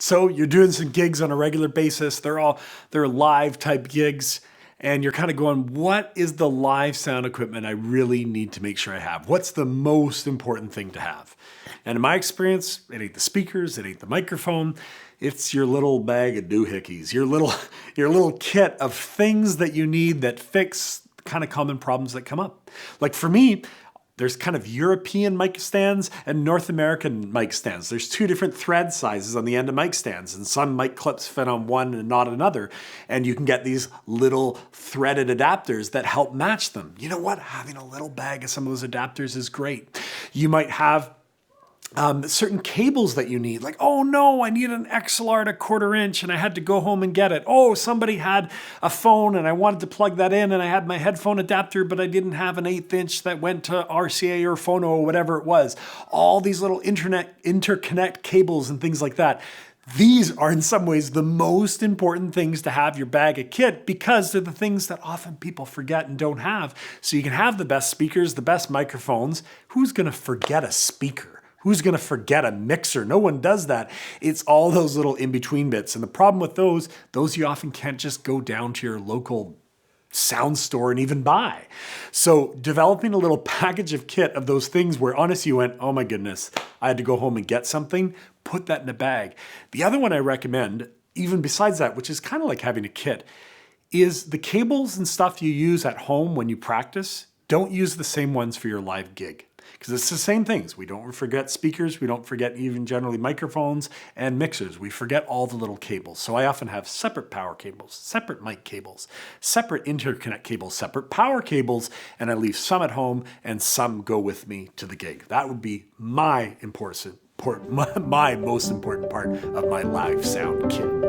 So you're doing some gigs on a regular basis. They're live type gigs. And you're kind of going, what is the live sound equipment I really need to make sure I have? What's the most important thing to have? And in my experience, it ain't the speakers, it ain't the microphone. It's your little bag of doohickeys, your little kit of things that you need that fix kind of common problems that come up. Like for me, there's kind of European mic stands and North American mic stands. There's two different thread sizes on the end of mic stands, and some mic clips fit on one and not another. And you can get these little threaded adapters that help match them. You know what? Having a little bag of some of those adapters is great. You might have certain cables that you need, like, oh no, I need an XLR to 1/4 inch and I had to go home and get it. Oh, somebody had a phone and I wanted to plug that in and I had my headphone adapter, but I didn't have an 1/8 inch that went to RCA or Phono or whatever it was. All these little interconnect cables and things like that. These are in some ways the most important things to have your bag of kit because they're the things that often people forget and don't have. So you can have the best speakers, the best microphones. Who's going to forget a speaker? Who's going to forget a mixer? No one does that. It's all those little in-between bits. And the problem with those you often can't just go down to your local sound store and even buy. So developing a little package of kit of those things where honestly you went, oh my goodness, I had to go home and get something, put that in a bag. The other one I recommend, even besides that, which is kind of like having a kit, is the cables and stuff you use at home when you practice, don't use the same ones for your live gig. Because it's the same things. We don't forget speakers. We don't forget even generally microphones and mixers. We forget all the little cables. So I often have separate power cables, separate mic cables, separate interconnect cables, separate power cables, and I leave some at home and some go with me to the gig. That would be my most important part of my live sound kit.